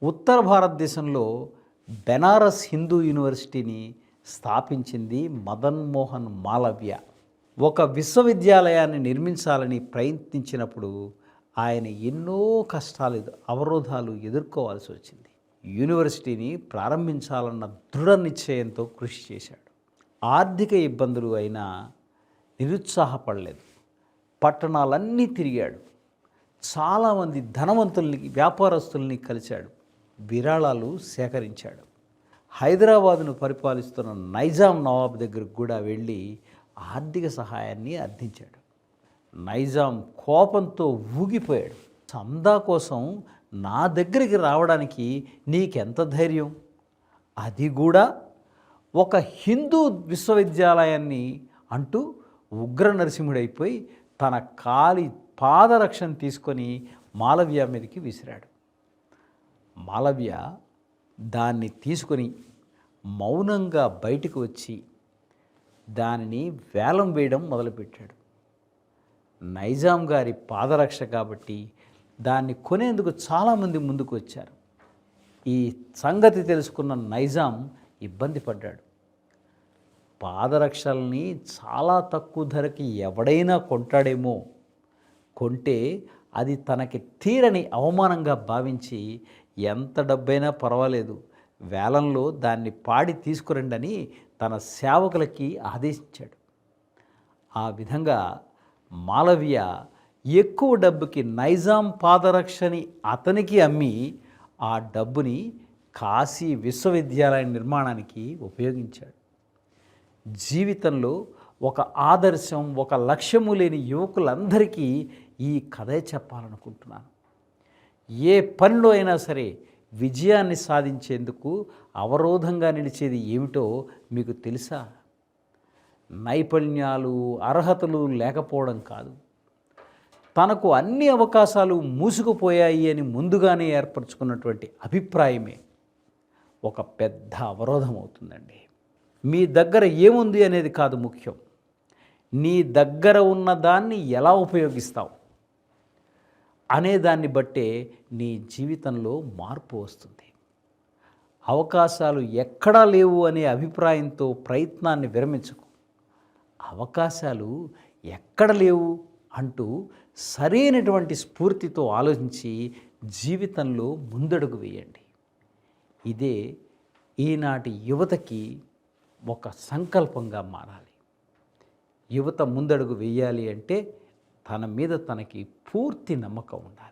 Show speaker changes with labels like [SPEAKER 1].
[SPEAKER 1] ఉత్తర భారతదేశంలో బెనారస్ హిందూ యూనివర్సిటీని స్థాపించింది మదన్ మోహన్ మాలవ్య. ఒక విశ్వవిద్యాలయాన్ని నిర్మించాలని ప్రయత్నించినప్పుడు ఆయన ఎన్నో అవరోధాలు ఎదుర్కోవాల్సి వచ్చింది. యూనివర్సిటీని ప్రారంభించాలన్న దృఢ నిశ్చయంతో కృషి చేశాడు. ఆర్థిక ఇబ్బందులు అయినా నిరుత్సాహపడలేదు. పట్టణాలన్నీ తిరిగాడు. చాలామంది ధనవంతుల్ని, వ్యాపారస్తుల్ని కలిశాడు. విరాళాలు సేకరించాడు. హైదరాబాదును పరిపాలిస్తున్న నైజాం నవాబ్ దగ్గరకు కూడా వెళ్ళి ఆర్థిక సహాయాన్ని అర్థించాడు. నైజాం కోపంతో ఊగిపోయాడు. చందా కోసం నా దగ్గరికి రావడానికి నీకెంత ధైర్యం? అది కూడా ఒక హిందూ విశ్వవిద్యాలయాన్ని అంటూ ఉగ్ర నరసింహుడైపోయి తన పాదరక్షను తీసుకొని మాలవ్య మీదకి విసిరాడు. మాలవ్య దాన్ని తీసుకొని మౌనంగా బయటకు వచ్చి దానిని వేలం వేయడం మొదలుపెట్టాడు. నైజాం గారి పాదరక్ష కాబట్టి దాన్ని కొనేందుకు చాలామంది ముందుకు వచ్చారు. ఈ సంగతి తెలుసుకున్న నైజాం ఇబ్బంది పడ్డాడు. పాదరక్షల్ని చాలా తక్కువ ధరకి ఎవడైనా కొంటాడేమో, కొంటే అది తనకి తీరని అవమానంగా భావించి ఎంత డబ్బైనా పర్వాలేదు, వేలంలో దాన్ని పాడి తీసుకురండి అని తన సేవకులకి ఆదేశించాడు. ఆ విధంగా మాలవ్య ఎక్కువ డబ్బుకి నైజాం పాదరక్షని అతనికి అమ్మి ఆ డబ్బుని కాశీ విశ్వవిద్యాలయ నిర్మాణానికి ఉపయోగించాడు. జీవితంలో ఒక ఆదర్శం, ఒక లక్ష్యము లేని యువకులందరికీ ఈ కథే చెప్పాలనుకుంటున్నాను. ఏ పనిలో అయినా సరే విజయాన్ని సాధించేందుకు అవరోధంగా నిలిచేది ఏమిటో మీకు తెలుసా? నైపుణ్యాలు, అర్హతలు లేకపోవడం కాదు, తనకు అన్ని అవకాశాలు మూసుకుపోయాయి అని ముందుగానే ఏర్పరచుకున్నటువంటి అభిప్రాయమే ఒక పెద్ద అవరోధం అవుతుందండి. మీ దగ్గర ఏముంది అనేది కాదు ముఖ్యం, నీ దగ్గర ఉన్న దాన్ని ఎలా ఉపయోగిస్తావు అనే దాన్ని బట్టే నీ జీవితంలో మార్పు వస్తుంది. అవకాశాలు ఎక్కడా లేవు అనే అభిప్రాయంతో ప్రయత్నాన్ని విరమించకు. అవకాశాలు ఎక్కడ లేవు అంటూ సరైనటువంటి స్ఫూర్తితో ఆలోచించి జీవితంలో ముందడుగు వేయండి. ఇదే ఈనాటి యువతకి ఒక సంకల్పంగా మారాలి. యువత ముందడుగు వేయాలి అంటే తన మీద తనకి పూర్తి నమ్మకం ఉండాలి.